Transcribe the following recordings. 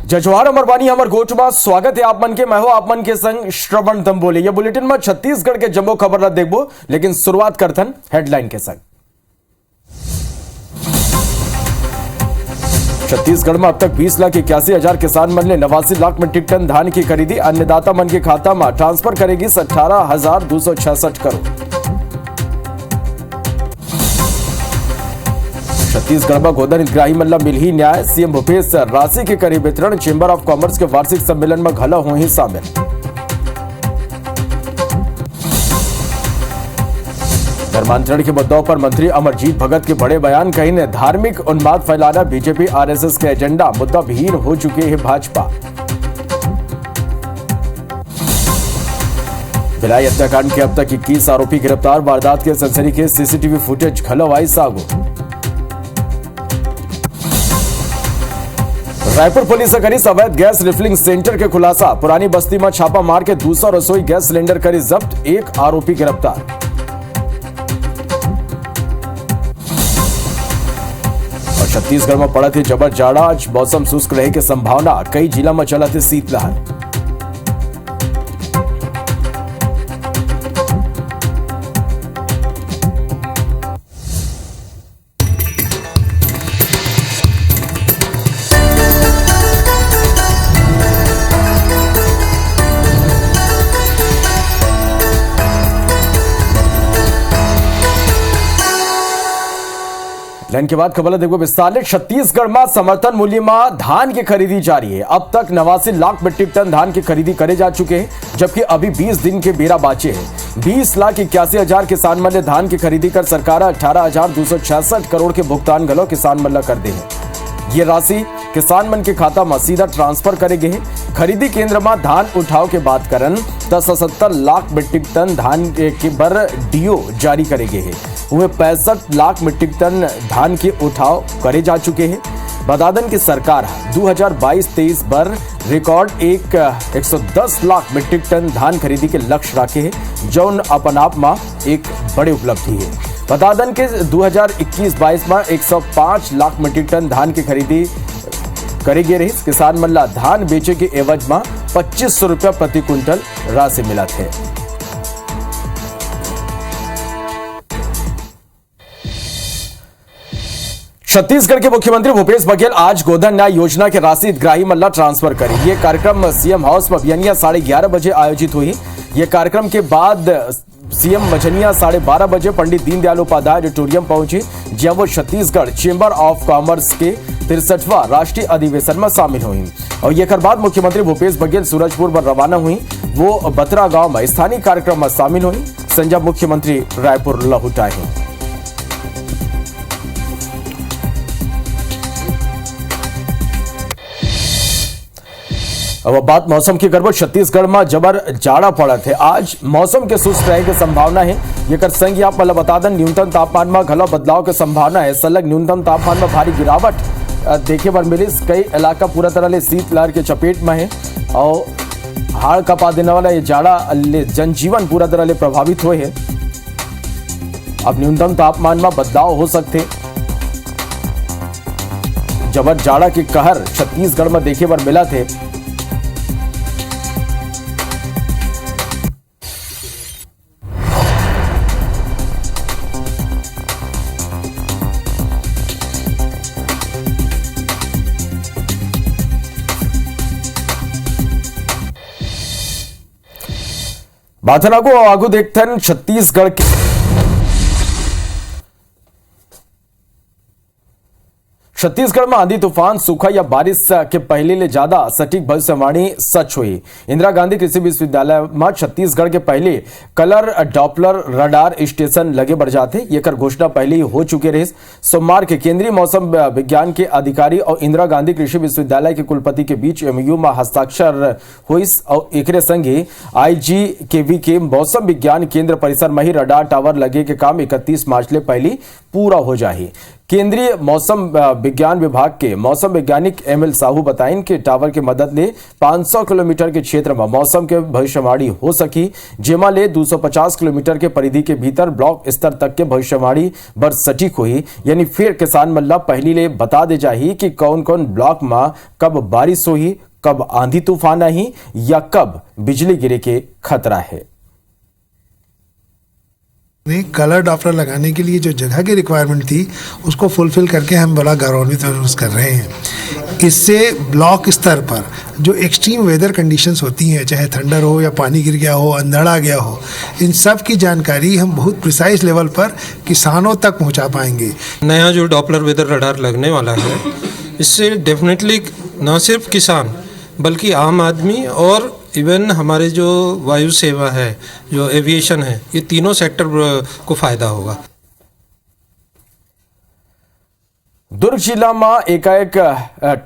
जजवार अमरवानी अमर गोटमा स्वागत है आप मन के। मैं हो आप मन के संग श्रवण दंबोले। ये बुलेटिन में छत्तीसगढ़ के जम्मो खबर ला देखबो, लेकिन शुरुआत करथन हेडलाइन के संग। छत्तीसगढ़ में अब तक 20,81,000 किसान मन ने 89 लाख मीट्रिक टन धान की खरीदी अन्नदाता मन के खाता में ट्रांसफर करेगी 18,266 करोड़। छत्तीसगढ़ में गोधन हितग्राही मल्ला मिल ही न्याय, सीएम भूपेश राशि के करीब वितरण। चेंबर ऑफ कॉमर्स के वार्षिक सम्मेलन में घला हुए ही शामिल। धर्मांतरण के मुद्दों पर मंत्री अमरजीत भगत के बड़े बयान। कहीं ने धार्मिक उन्माद फैलाना बीजेपी आरएसएस के एजेंडा, मुद्दा विहीन हो चुके हैं भाजपा। भिलाई हत्याकांड के अब तक 21 आरोपी गिरफ्तार। वारदात के सनसनीखेज सीसीटीवी फुटेज घलवाई सागो। रायपुर पुलिस ने करी अवैध गैस रिफिलिंग सेंटर के खुलासा। पुरानी बस्ती में छापा मार के 200 रसोई गैस सिलेंडर करी जब्त, एक आरोपी गिरफ्तार। और छत्तीसगढ़ में पड़ा थी जबर जाड़ा, आज मौसम शुष्क रहे की संभावना। कई जिला में चला थी शीतलहर। लाइन के बाद खबर देखो विस्तार। छत्तीसगढ़ में समर्थन मूल्य में धान की खरीदी जारी है। अब तक 89 लाख मीट्रिक टन धान की खरीदी करे जा चुके हैं, जबकि अभी 20 दिन के बेरा बाचे हैं। 20,81,000 किसान मन ने धान की खरीदी कर सरकार 18,266 करोड़ के भुगतान गलो किसान मन कर दे हैं। ये राशि किसान मन के खाता में सीधा ट्रांसफर करे गए हैं। खरीदी केंद्र में धान उठाव के बात करन 77 लाख मीट्रिक टन धान के बर डीओ जारी करे गए हैं। वह 65 लाख मीट्रिक टन धान के उठाव करे जा चुके हैं। बदादन की सरकार 2022-23 पर रिकॉर्ड 110 लाख मीट्रिक टन धान खरीदी के लक्ष्य रखे हैं, जो अपन आप में एक बड़ी उपलब्धि है। बदादन के 2021-22 में 105 लाख मीट्रिक टन धान की खरीदी करेगी रही। किसान मल्ला धान बेचे के एवज में 2500 रुपया प्रति क्विंटल राशि मिला थे। छत्तीसगढ़ के मुख्यमंत्री भूपेश बघेल आज गोधन न्याय योजना के राशि हितग्राही मल्ला ट्रांसफर करी। ये कार्यक्रम सीएम हाउस में बियनिया 11:30 बजे आयोजित हुई। ये कार्यक्रम के बाद सीएम मझनिया 12:30 बजे पंडित दीनदयाल उपाध्याय ऑडिटोरियम पहुंचे, जहां वो छत्तीसगढ़ चेंबर ऑफ कॉमर्स के 63वां राष्ट्रीय अधिवेशन में शामिल हुई। और ये बाद मुख्यमंत्री भूपेश बघेल सूरजपुर पर रवाना हुई। वो बतरा गांव में स्थानीय कार्यक्रम में शामिल हुई। संजय मुख्यमंत्री रायपुर लौट आए। अब बात मौसम की करबो। छत्तीसगढ़ में जबर जाड़ा पड़ा थे। आज मौसम के शुष्क रहने की संभावना है। ये कर संग आप मतलब बता दें, न्यूनतम तापमान में घलो बदलाव की संभावना है। सलग न्यूनतम तापमान में भारी गिरावट देखे पर मिली। कई इलाका पूरा तरह शीतलहर के चपेट में है और हाड़ कपा देने वाला ये जाड़ा जनजीवन पूरा तरह प्रभावित हुए है। अब न्यूनतम तापमान में बदलाव हो सकते। जबर जाड़ा के कहर छत्तीसगढ़ में देखे पर मिला थे। बाथरा को आगू देखते हैं छत्तीसगढ़ के छत्तीसगढ़ में आंधी तूफान सूखा या बारिश के पहले ले ज्यादा सटीक भविष्यवाणी सच हुई। इंदिरा गांधी कृषि विश्वविद्यालय में छत्तीसगढ़ के पहले कलर डॉपलर रडार स्टेशन लगे बढ़ जाते। ये कर घोषणा पहले ही हो चुके रहे। सोमवार के केंद्रीय मौसम विज्ञान के अधिकारी और इंदिरा गांधी कृषि विश्वविद्यालय के कुलपति के बीच एमओयू में हस्ताक्षर हुई और एक संगे IGKV के मौसम विज्ञान केंद्र परिसर में ही रडार टावर लगे के काम 31 मार्च ले पहले पूरा हो जाए। केंद्रीय मौसम विज्ञान विभाग के मौसम वैज्ञानिक एमएल साहू बताएं कि टावर की मदद ले 500 किलोमीटर के क्षेत्र में मौसम के भविष्यवाणी हो सकी, जेमा ले 250 किलोमीटर के परिधि के भीतर ब्लॉक स्तर तक के भविष्यवाणी बर सटीक हुई। यानी फिर किसान मल्ला पहली ले बता दे जाही कि कौन कौन ब्लॉक में कब बारिश हुई, कब आंधी तूफान आई या कब बिजली गिरे के खतरा है। कलर डॉप्लर लगाने के लिए जो जगह की रिक्वायरमेंट थी उसको फुलफिल करके हम बड़ा गौरवान्वित महसूस कर रहे हैं। इससे ब्लॉक स्तर पर जो एक्सट्रीम वेदर कंडीशंस होती हैं, चाहे थंडर हो या पानी गिर गया हो, अंधड़ आ गया हो, इन सब की जानकारी हम बहुत प्रिसाइज लेवल पर किसानों तक पहुंचा पाएंगे। नया जो डॉप्लर वेदर रडार लगने वाला है, इससे डेफिनेटली न सिर्फ किसान बल्कि आम आदमी और इवन हमारे जो वायु सेवा है, जो एविएशन है, ये तीनों सेक्टर को फायदा होगा। दुर्ग जिला में एकाएक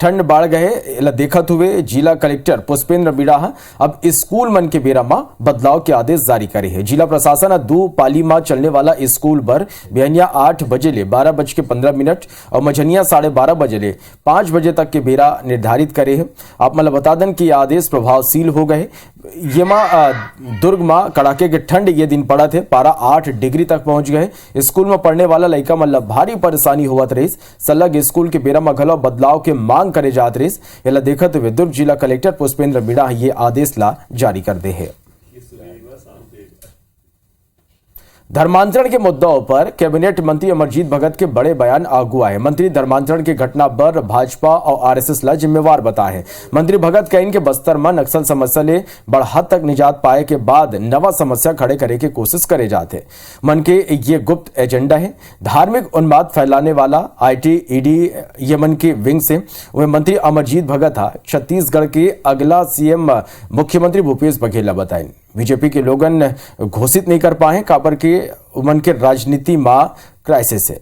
ठंड बढ़ गए देखत हुए जिला कलेक्टर पुष्पेंद्र मीणा अब स्कूल मन के बेरा में बदलाव के आदेश जारी करे है। जिला प्रशासन 2 पाली में चलने वाला स्कूल पर बिहनिया 8 बजे ले 12:15 और मझनिया 12:30 बजे ले 5 बजे तक के बेरा निर्धारित करे है। आप मतलब बता दें कि आदेश प्रभावशील हो गए। ये दुर्ग में कड़ाके के ठंड ये दिन पड़ा थे, पारा 8 डिग्री तक पहुंच गए। स्कूल में पढ़ने वाला लड़का मतलब भारी परेशानी होवत रही। सलग स्कूल के बेरा में घलो बदलाव के मांग करे जात रही। यला देखत हुए दुर्ग जिला कलेक्टर पुष्पेंद्र मीणा ये आदेश ला जारी कर दे है। धर्मांतरण के मुद्दों पर कैबिनेट मंत्री अमरजीत भगत के बड़े बयान आगू आए। मंत्री धर्मांतरण के घटना पर भाजपा और आरएसएस ला जिम्मेवार बताए। मंत्री भगत कहीं के बस्तर में नक्सल समस्या ले बड़ हद तक निजात पाए के बाद नवा समस्या खड़े करे की कोशिश करे जाते। मन के ये गुप्त एजेंडा है। धार्मिक उन्माद फैलाने वाला IT ED ये मन के विंग से वह मंत्री अमरजीत भगत छत्तीसगढ़ के अगला CM मुख्यमंत्री भूपेश बघेल बताए। बीजेपी के लोगन घोषित नहीं कर पाए काबर के उमन के राजनीति में क्राइसिस है।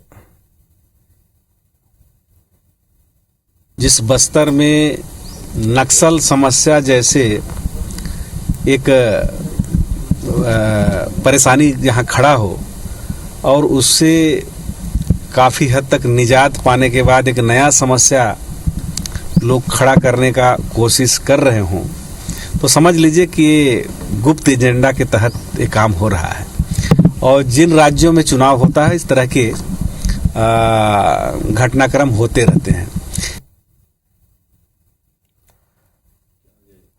जिस बस्तर में नक्सल समस्या जैसे एक परेशानी जहां खड़ा हो और उससे काफी हद तक निजात पाने के बाद एक नया समस्या लोग खड़ा करने का कोशिश कर रहे हों, तो समझ लीजिए कि ये गुप्त एजेंडा के तहत ये काम हो रहा है। और जिन राज्यों में चुनाव होता है इस तरह के घटनाक्रम होते रहते हैं।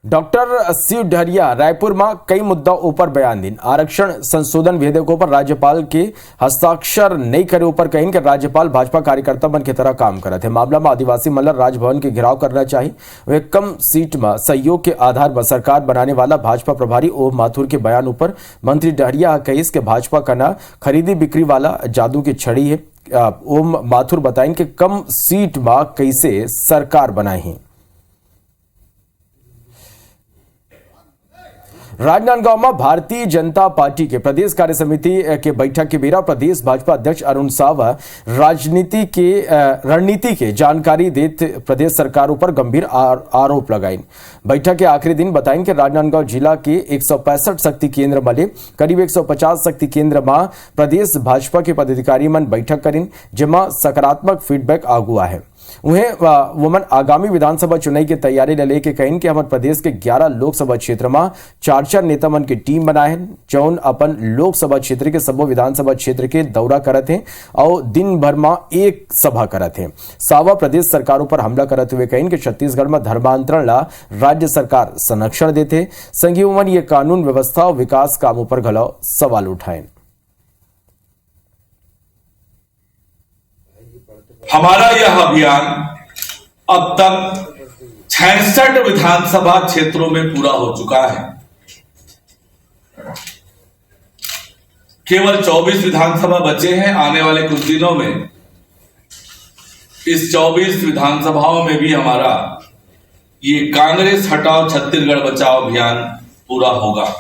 डॉक्टर शिव डहरिया रायपुर में कई मुद्दों ऊपर बयान दिन। आरक्षण संशोधन विधेयकों पर राज्यपाल के हस्ताक्षर नहीं करे ऊपर कहीं कि राज्यपाल भाजपा कार्यकर्ता बन की तरह काम करे थे। मामला में आदिवासी मल्ल राजभवन के घेराव करना चाहिए। वे कम सीट में सहयोग के आधार पर सरकार बनाने वाला भाजपा प्रभारी ओम माथुर के बयान ऊपर मंत्री डहरिया कही कि भाजपा का ना खरीदी बिक्री वाला जादू की छड़ी है। ओम माथुर बताएं कि कम सीट में कैसे सरकार बनाई है। राजनांदगांव में भारतीय जनता पार्टी के प्रदेश कार्य समिति के बैठक के बेरा प्रदेश भाजपा अध्यक्ष अरुण साव रणनीति के जानकारी देते प्रदेश सरकार पर गंभीर आरोप लगाइन। बैठक के आखिरी दिन बताएं कि राजनांदगांव जिला के 165 शक्ति केंद्र में करीब 150 शक्ति केंद्र में प्रदेश भाजपा के पदाधिकारी मन बैठक करीन, जेमा सकारात्मक फीडबैक आगुआ है। उन्हें वमन आगामी विधानसभा चुनाव की तैयारी लेके कहीं कि हमारे प्रदेश के 11 लोकसभा क्षेत्र में 4 नेता मन की टीम बनाए हैं, जौन अपन लोकसभा क्षेत्र के सबो विधानसभा क्षेत्र के दौरा करते हैं और दिन भर में एक सभा करते हैं। सावा प्रदेश सरकारों पर हमला करते हुए कहीं कि छत्तीसगढ़ में धर्मांतरण ला राज्य सरकार संरक्षण देते। संघीय उमन ये कानून व्यवस्था और विकास कामों पर घलो सवाल उठाए। हमारा यह अभियान अब तक 66 विधानसभा क्षेत्रों में पूरा हो चुका है। केवल 24 विधानसभा बचे हैं। आने वाले कुछ दिनों में इस 24 विधानसभाओं में भी हमारा ये कांग्रेस हटाओ छत्तीसगढ़ बचाओ अभियान पूरा होगा।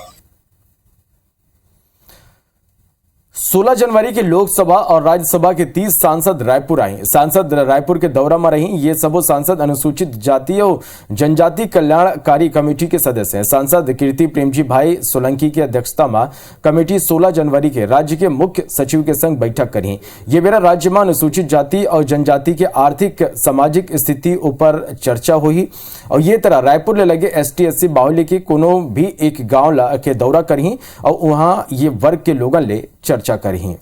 16 जनवरी की लोकसभा और राज्यसभा के 30 सांसद रायपुर आए। सांसद रायपुर के दौरा में रही। ये सबो सांसद अनुसूचित जाति और जनजाति कल्याणकारी कमेटी के सदस्य हैं। सांसद कीर्ति प्रेमजी भाई सोलंकी की अध्यक्षता में कमेटी 16 जनवरी के राज्य के मुख्य सचिव के संग बैठक करी। ये बेरा राज्य में अनुसूचित जाति और जनजाति के आर्थिक सामाजिक स्थिति ऊपर चर्चा हुई और ये तरह रायपुर ले लगे ST/SC बाहुल्य के कोनो भी एक गांव के दौरा करी और वहां ये वर्ग के लोगों ले चर्चा करी।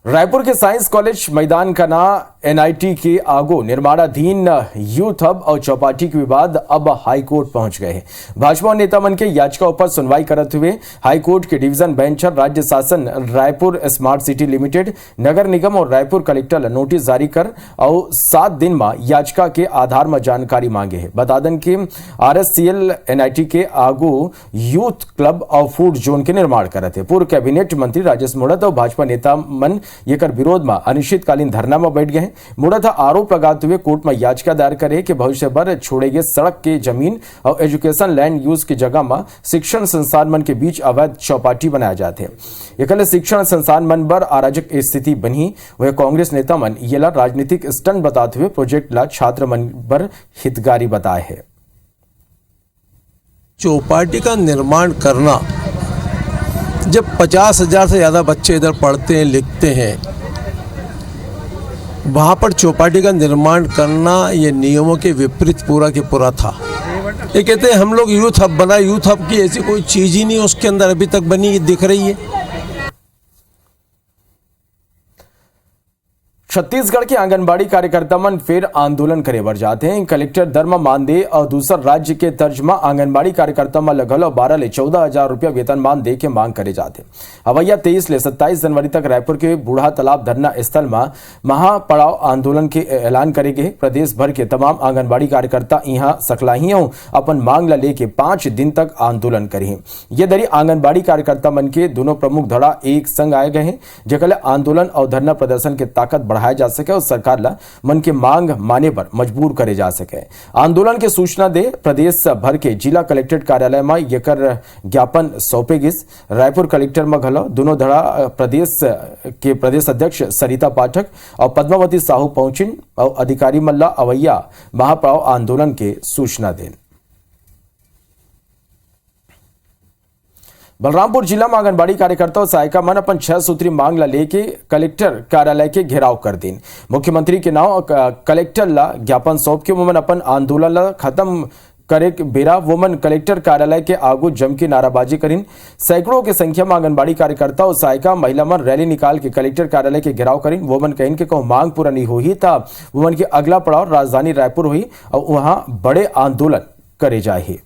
रायपुर के साइंस कॉलेज मैदान का ना NIT के आगो निर्माणाधीन यूथ हब और चौपाटी के विवाद अब हाईकोर्ट पहुंच गए हैं। भाजपा नेता मन के याचिका पर सुनवाई करते हुए हाईकोर्ट के डिवीजन बेंच राज्य शासन रायपुर स्मार्ट सिटी लिमिटेड नगर निगम और रायपुर कलेक्टर नोटिस जारी कर और 7 दिन में याचिका के आधार में जानकारी मांगे है। बता दें कि RSCL NIT के आगो यूथ क्लब और फूड जोन के निर्माण करते। पूर्व कैबिनेट मंत्री राजेश मुड़त और भाजपा नेता मन येकर विरोध में अनिश्चितकालीन धरना में बैठ गए। मुड़त आरोप लगाते हुए कोर्ट में याचिका दायर करे कि भविष्य भर छोड़े गए सड़क के जमीन और एजुकेशन लैंड यूज की जगह में शिक्षण संस्थान मन के बीच अवैध चौपाटी बनाया जाते हैं। एकल शिक्षण संस्थान मन पर अराजक स्थिति बनी। वह कांग्रेस नेता मन ये राजनीतिक स्टंट बताते हुए प्रोजेक्ट ला छात्र मन पर हितगारी बताए है। चौपाटी का निर्माण करना, जब 50,000 से ज़्यादा बच्चे इधर पढ़ते हैं लिखते हैं, वहाँ पर चौपाटी का निर्माण करना ये नियमों के विपरीत पूरा के पूरा था। ये कहते हैं हम लोग यूथ हब बना, यूथ हब की ऐसी कोई चीज़ ही नहीं उसके अंदर अभी तक बनी दिख रही है। छत्तीसगढ़ के आंगनबाड़ी कार्यकर्ता मन फिर आंदोलन करे बर जाते हैं। कलेक्टर धर्म मानदेय और दूसर राज्य के तर्ज में आंगनबाड़ी कार्यकर्ता में लगल 12 ले 14,000 रुपया वेतन मान दे के मांग करे जाते। हवैया 23 ले 27 जनवरी तक रायपुर के बूढ़ा तालाब धरना स्थल में महापड़ाव आंदोलन के ऐलान करेंगे। प्रदेश भर के तमाम आंगनबाड़ी कार्यकर्ता यहाँ सकलाहियों अपन मांग ला लेके 5 दिन तक आंदोलन करें। ये दरी आंगनबाड़ी कार्यकर्ता मन के दोनों प्रमुख धड़ा एक संग आए गए हैं, जेकल आंदोलन और धरना प्रदर्शन के ताकत बढ़ाया जा सके और सरकार ला मन के मांग माने पर मजबूर करे जा सके। आंदोलन के सूचना दे प्रदेश भर के जिला कलेक्ट्रेट कार्यालय में येकर ज्ञापन सौंपे गिस। रायपुर कलेक्टर में घलो दोनों धड़ा प्रदेश के प्रदेश अध्यक्ष सरिता पाठक और पद्मावती साहू पहुंचिन और अधिकारी मल्ला अवैया महापड़ाव आंदोलन के सूचना देन। बलरामपुर जिला में आंगनबाड़ी कार्यकर्ता और सहायिका मन अपन 6 सूत्री मांग ला लेके कलेक्टर कार्यालय के घेराव कर दिन। मुख्यमंत्री के नाम कलेक्टर ला ज्ञापन सौंप के वोमन अपन आंदोलन ला खत्म करे बेरा वोमन कलेक्टर कार्यालय के आगू जम के नाराबाजी करीन। सैकड़ों की संख्या में आंगनबाड़ी कार्यकर्ता और सहायिका महिला मन रैली निकाल के कलेक्टर कार्यालय के घेराव करीन। वोमन कहिन के कहूं मांग पूरा नहीं हुई था वोमन के अगला पड़ाव राजधानी रायपुर हुई और वहां बड़े आंदोलन करे जाए।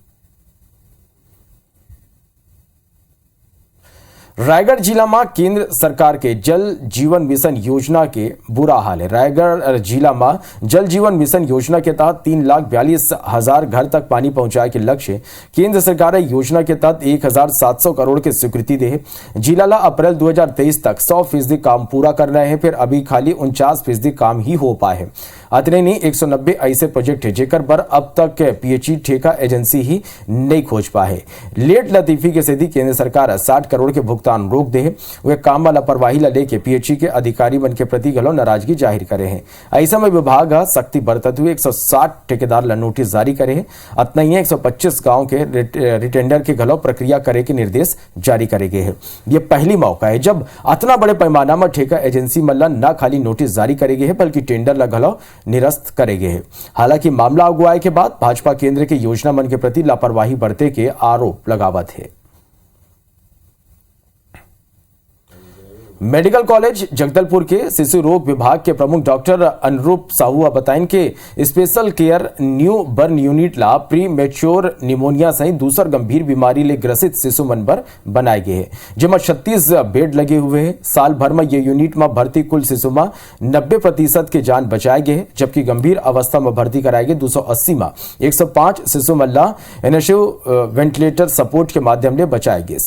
रायगढ़ जिला में केंद्र सरकार के जल जीवन मिशन योजना के बुरा हाल है। रायगढ़ जिला में जल जीवन मिशन योजना के तहत 3,42,000 घर तक पानी पहुंचाए के लक्ष्य केंद्र सरकार योजना के तहत 1,700 करोड़ की स्वीकृति दे। जिला ला अप्रैल 2023 तक 100% काम पूरा करना है, फिर अभी खाली 49% काम ही हो पाए है। अतने नहीं 190 ऐसे प्रोजेक्ट है जेकर पर अब तक PHE ठेका एजेंसी ही नहीं खोज पाए। लेट लतीफी के सीधी केंद्र सरकार 60 करोड़ के भुगतान रोक दे। वे काम वाला लापरवाही ला लेके PHE के अधिकारी मन के प्रति गलो नाराजगी जाहिर करे हैं। ऐसा में विभाग सख्ती बरतते हुए 160 ठेकेदार ला नोटिस जारी करे हैं। अतना ही 125 गांव के रिटेंडर के गलो प्रक्रिया करे के निर्देश जारी करे गए हैं। ये पहली मौका है जब अतना बड़े पैमाना में ठेका एजेंसी मल्ला न खाली नोटिस जारी करे गए हैं बल्कि टेंडर ला गलो निरस्त करे गए हैं। हालांकि मामला अगुआए के बाद भाजपा केंद्र के योजना मन के प्रति लापरवाही बरते के आरोप लगावत है। मेडिकल कॉलेज जगदलपुर के शिशु रोग विभाग के प्रमुख डॉक्टर अनुरूप साहू बताएं कि special care newborn unit ला प्री मैच्योर निमोनिया सहित दूसर गंभीर बीमारी ले ग्रसित शिशु मन पर बनाए गए हैं, जिसमें 36 बेड लगे हुए हैं। साल भर में ये यूनिट में भर्ती कुल शिशु में 90% के जान बचाए गए, जबकि गंभीर अवस्था में भर्ती कराए गए 280 में 105 शिशु मल्ला NSU वेंटिलेटर सपोर्ट के माध्यम से बचाए गए।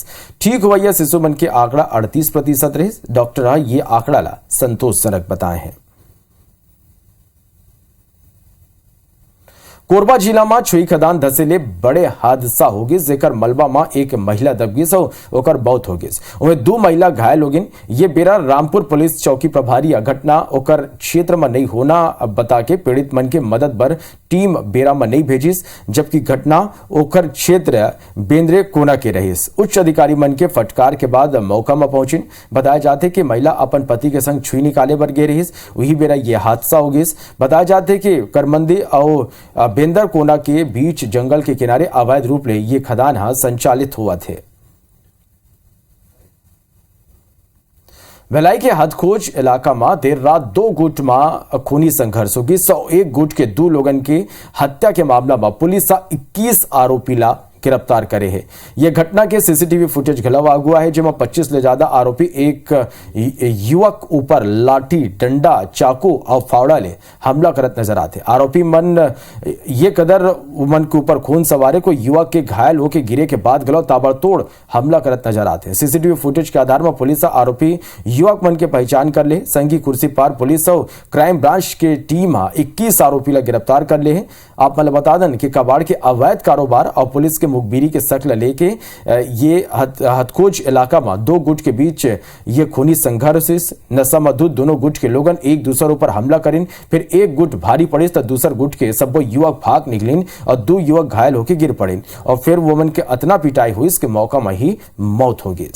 ठीक हुआ शिशु मन के आंकड़ा 38% रहे। डॉक्टर ये आंकड़ा ला संतोषजनक बताए हैं। कोरबा जिला में छुई खदान धसेले बड़े हादसा हो गई, जेकर मलबा में एक महिला दब गई ओकर मौत हो गई। वहीं 2 महिला घायल हो गई। ये बेरा रामपुर पुलिस चौकी प्रभारी घटना ओकर क्षेत्र में नहीं होना बता के पीड़ित मन के मदद बर टीम बेरा में नहीं भेजिस, जबकि घटना ओकर क्षेत्र बेंद्रे कोना के रहीस। उच्च अधिकारी मन के फटकार के बाद मौका में पहुंची। बताया जाते कि महिला अपन पति के संग छुई निकाले बर गे रहीस, वही बेरा ये हादसा हो गई। बताया जाते कि करमंदी और बेंदर कोना के बीच जंगल के किनारे अवैध रूप ले ये खदान संचालित हुआ थे। भिलाई के हदखोज इलाका में देर रात 2 गुट में खूनी संघर्ष होगी। 101 गुट के 2 लोगन की हत्या के मामला में पुलिस 21 आरोपी ला गिरफ्तार करे है। यह घटना के सीसीटीवी फुटेज घलवा हुआ है, जिसमें 25 ले ज्यादा आरोपी एक युवक ऊपर लाठी, डंडा, चाकू और फावड़ा ले हमला करत नजर आते। आरोपी मन ये कदर मन के ऊपर खून सवारे को युवक के घायल होकर गिरे के बाद गलो ताबड़तोड़ हमला करत नजर आते। सीसीटीवी फुटेज के आधार में पुलिस आरोपी युवक मन के पहचान कर ले। संघी कुर्सी पार पुलिस और क्राइम ब्रांच के टीम 21 आरोपी ला गिरफ्तार कर ले है। आप मतलब बता दें कि कबाड़ के अवैध कारोबार और पुलिस के मुखबिरी के शक्ल लेके ये हदखोज इलाका में 2 गुट के बीच ये खूनी संघर्ष। नशा मधुत दोनों गुट के लोगन एक दूसरे ऊपर हमला करें, फिर एक गुट भारी पड़े तो दूसर गुट के सब युवक भाग निकलिन और 2 युवक घायल होकर गिर पड़े और फिर वोमन के अतना पिटाई हुई, इसके मौका में ही मौत हो गई।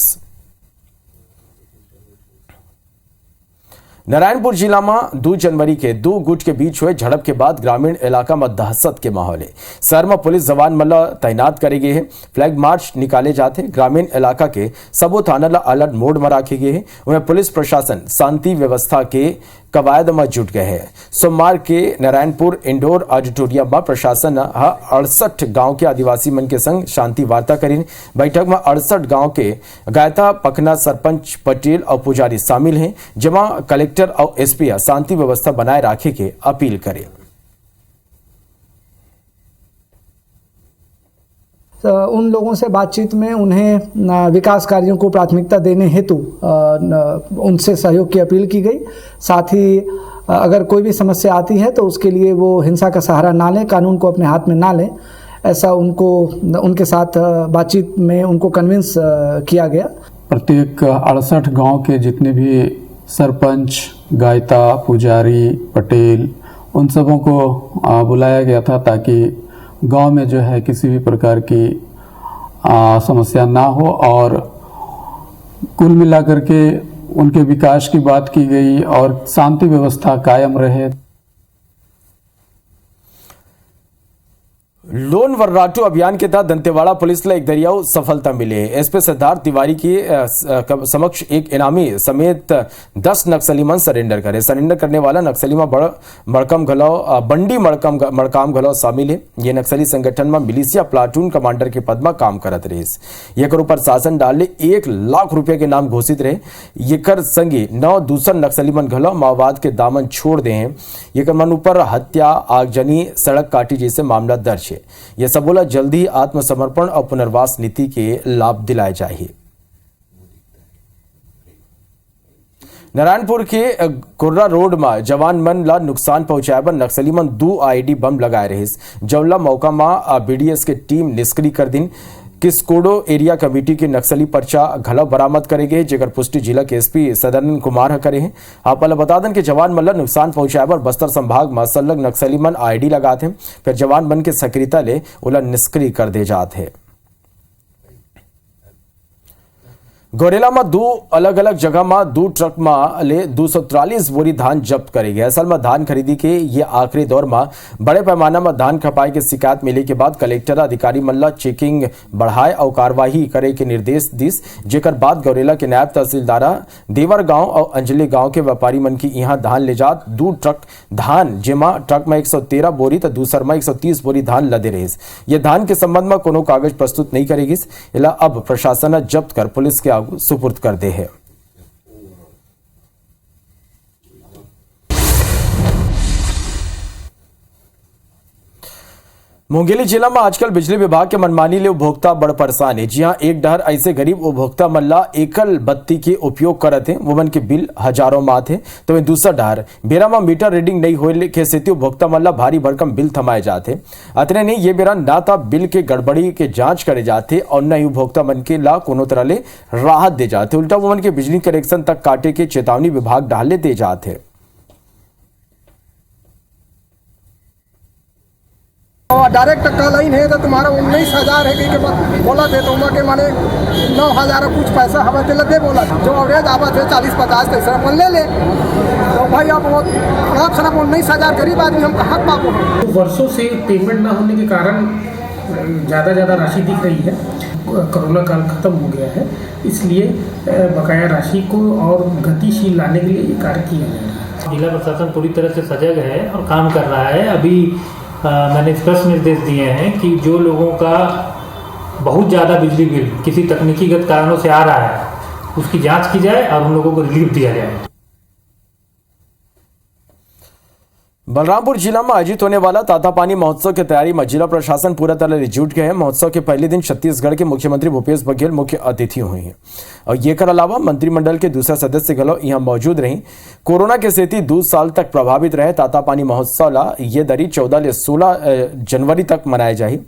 नारायणपुर जिला में 2 जनवरी के 2 गुट के बीच हुए झड़प के बाद ग्रामीण इलाका में दहशत के माहौल है। शहर में पुलिस जवान मल्ला तैनात करे गए हैं। फ्लैग मार्च निकाले जाते। ग्रामीण इलाका के सबो थाना ला अलर्ट मोड में रखे गए हैं। वहीं पुलिस प्रशासन शांति व्यवस्था के कवायद में जुट गए हैं। सोमवार के नारायणपुर इंडोर ऑडिटोरियम में प्रशासन 68 गांव के आदिवासी मन के संग शांति वार्ता करी। बैठक में 68 गांव के गायता पखना सरपंच पटेल और पुजारी शामिल हैं, जमा कलेक्टर और एसपी शांति व्यवस्था बनाए रखे के अपील करे। उन लोगों से बातचीत में उन्हें विकास कार्यों को प्राथमिकता देने हेतु उनसे सहयोग की अपील की गई। साथ ही अगर कोई भी समस्या आती है तो उसके लिए वो हिंसा का सहारा ना लें, कानून को अपने हाथ में ना लें, ऐसा उनके साथ बातचीत में उनको कन्विंस किया गया। प्रत्येक 68 गांव के जितने भी सरपंच, गायता, पुजारी, पटेल, उन सबों को बुलाया गया था ताकि गांव में जो है किसी भी प्रकार की समस्या ना हो और कुल मिलाकर के उनके विकास की बात की गई और शांति व्यवस्था कायम रहे। लोन वर्राटू अभियान के तहत दंतेवाड़ा पुलिस ने एक दरियाऊ सफलता मिली है। एसपी सिद्धार्थ तिवारी की समक्ष एक इनामी समेत 10 नक्सली मन सरेंडर करे। सरेंडर करने वाला नक्सली में बंडी मड़काम घलौ शामिल है। ये नक्सली संगठन में मिलिशिया प्लाटून कमांडर के पद में काम करत रहे। ये ऊपर शासन डालने 1 लाख रुपए के नाम घोषित रहे। ये संगी 9 दूसर नक्सली मन घलौ माओवाद के दामन छोड़ दे हैं। ये मन ऊपर हत्या, आगजनी, सड़क काटी जैसे मामला दर्ज है। यह सब बोला जल्दी आत्मसमर्पण और पुनर्वास नीति के लाभ दिलाए जाए। नारायणपुर के कुर्रा रोड में जवान मन ला नुकसान पहुंचाए पर नक्सली मन 2 आईडी बम लगाए रहे। जवला मौका में बीडीएस के टीम निष्क्रिय कर दिन। किसकोडो एरिया कमेटी के नक्सली पर्चा घलव बरामद करे गए, जेकर पुष्टि जिला के एसपी सदानंद कुमार करे हैं। आप बता दें कि जवान मन नुकसान पहुंचाए पर बस्तर संभाग में संलग्न नक्सली मन आईडी लगाते हैं, फिर जवान मन के सक्रियता ले उला निष्क्रिय कर दे जाते हैं। गोरेला में 2 अलग अलग जगह में 2 ट्रक में ले 243 बोरी धान जब्त करे गए। असल में धान खरीदी के ये आखिरी दौर में बड़े पैमाना में धान खपाई के शिकायत मिले के बाद कलेक्टर अधिकारी मल्ला चेकिंग बढ़ाए और कार्रवाई करे के निर्देश दिस, जेकर बाद गोरेला के नायब तहसीलदारा देवर गांव और अंजलि गांव के व्यापारी मन की यहाँ धान ले जात 2 ट्रक धान, जेमा ट्रक में 113 बोरी तो दूसर में 130 बोरी धान लदे रहे। ये धान के संबंध में कोनो कागज प्रस्तुत नहीं करेगी। इला अब प्रशासन जब्त कर पुलिस के सुपुर्द कर दे है। मुंगेली जिला में आजकल बिजली विभाग के मनमानी ले उपभोक्ता बड़ परेशान है। जी हाँ, एक डहर ऐसे गरीब उपभोक्ता मल्ला एकल बत्ती के उपयोग करत है, वोमन के बिल हजारों में आते, तो वहीं दूसरा डहर बेरा में मीटर रीडिंग नहीं होने के स्थिति उपभोक्ता मल्ला भारी भरकम बिल थमाए जाते। अतने नहीं ये बेरा ना था बिल के गड़बड़ी के जांच करे जाते और न ही उपभोक्ता मन के ला कोनो तरह ले राहत दे जाते, उल्टा वोमन के बिजली कनेक्शन तक काटे के चेतावनी विभाग डाले दे जाते। और डायरेक्ट टक्का लाइन है तो तुम्हारा 19,000 है कि बोला थे तो उनके माने 9,000 कुछ पैसा हमें दिल दे बोला जो एवरेज आवा थे 40-50 पैसा मन ले ले तो भाई आप सिर्फ 19,000 गरीब आदमी हम कहाँ पाबो। वर्षों से पेमेंट ना होने के कारण ज़्यादा राशि दिख रही है। कोरोना काल खत्म हो गया है, इसलिए बकाया राशि को और गतिशील लाने के लिए ये कार्य किया जा रहा है। जिला प्रशासन पूरी तरह से सजग है और काम कर रहा है। अभी मैंने स्पष्ट निर्देश दिए हैं कि जो लोगों का बहुत ज़्यादा बिजली बिल किसी तकनीकीगत कारणों से आ रहा है उसकी जांच की जाए और उन लोगों को रिलीफ दिया जाए। बलरामपुर जिला में आयोजित होने वाला तातापानी महोत्सव की तैयारी में जिला प्रशासन पूरा तरह जुट गए हैं। महोत्सव के पहले दिन छत्तीसगढ़ के मुख्यमंत्री भूपेश बघेल मुख्य अतिथि हुए हैं और ये कर अलावा मंत्रिमंडल के दूसरा सदस्य गलो यहाँ मौजूद रही। कोरोना के स्थिति 2 साल तक प्रभावित रहे तातापानी महोत्सव ला ये दरी 14 से 16 जनवरी तक मनाए जाए।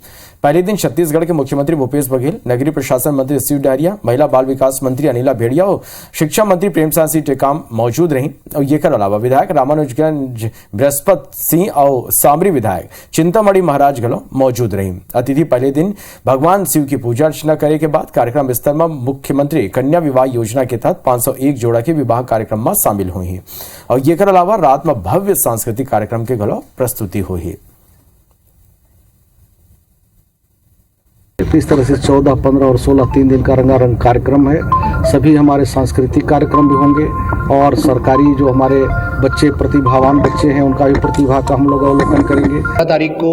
पहले दिन छत्तीसगढ़ के मुख्यमंत्री भूपेश बघेल, नगरीय प्रशासन मंत्री शिव डहरिया, महिला बाल विकास मंत्री अनिला भेड़िया और शिक्षा मंत्री प्रेमसाय सिंह टेकाम मौजूद रही और ये कर अलावा विधायक रामानुजगंज बृहस्पति सिंह और सामरी विधायक चिंतामणि महाराज गलो मौजूद रही। अतिथि पहले दिन भगवान शिव की पूजा अर्चना करे के बाद कार्यक्रम स्थल में मुख्यमंत्री कन्या विवाह योजना के तहत 501 जोड़ा के विवाह कार्यक्रम में शामिल हुई और ये कर अलावा रात में भव्य सांस्कृतिक कार्यक्रम के गलो प्रस्तुति हुई। इस तरह से 14, 15 और 16 3 दिन का रंगारंग कार्यक्रम है। सभी हमारे सांस्कृतिक कार्यक्रम भी होंगे और सरकारी जो हमारे बच्चे प्रतिभावान बच्चे हैं उनका भी प्रतिभा का हम लोग अवलोकन करेंगे। 12 तारीख को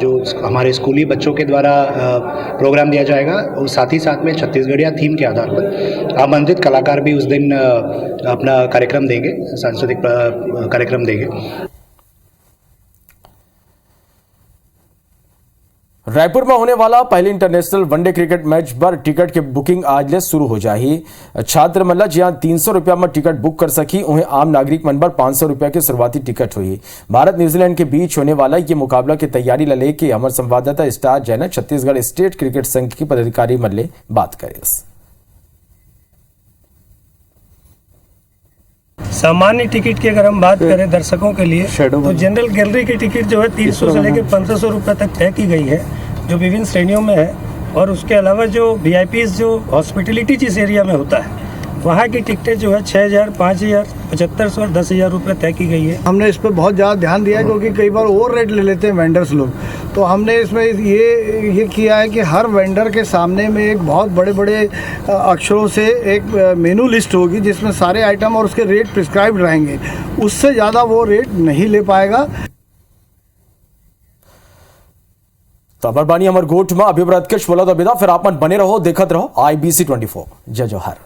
जो हमारे स्कूली बच्चों के द्वारा प्रोग्राम दिया जाएगा और साथ ही साथ में छत्तीसगढ़िया थीम के आधार पर आमंत्रित कलाकार भी उस दिन अपना कार्यक्रम देंगे, सांस्कृतिक कार्यक्रम देंगे। रायपुर में होने वाला पहले इंटरनेशनल वनडे क्रिकेट मैच पर टिकट की बुकिंग आज ले शुरू हो जाएगी। छात्र मल्ला जहां 300 रुपया में टिकट बुक कर सकी उन्हें आम नागरिक मन पर 500 रुपया की शुरुआती टिकट हुई। भारत न्यूजीलैंड के बीच होने वाला ये मुकाबला की तैयारी ले के हमारे संवाददाता star Jain Chhattisgarh state cricket संघ की पदाधिकारी मल्ले बात करे। सामान्य टिकट की अगर हम बात करें दर्शकों के लिए तो जनरल गैलरी की टिकट जो है 300 से लेकर 1500 रुपये तक तय की गई है जो विभिन्न श्रेणियों में है। और उसके अलावा जो VIPs जो हॉस्पिटलिटी जिस एरिया में होता है वहाँ की टिकटें जो है 6,000, 5,000, 7,500 और 10,000 रुपये तय की गई है। हमने इस पर बहुत ज़्यादा ध्यान दिया है क्योंकि कई बार ओवर रेट ले लेते हैं वेंडर्स लोग, तो हमने इसमें ये किया है कि हर वेंडर के सामने में एक बहुत बड़े बड़े अक्षरों से एक मेनू लिस्ट होगी जिसमें सारे आइटम और उसके रेट प्रिस्क्राइब्ड रहेंगे, उससे ज़्यादा वो रेट नहीं ले पाएगा। तो बानी अमर गोट में अभिव्रत के बोला तो बिदा फिर आप बने रहो, देखत रहो IBC 24। जय जोहार।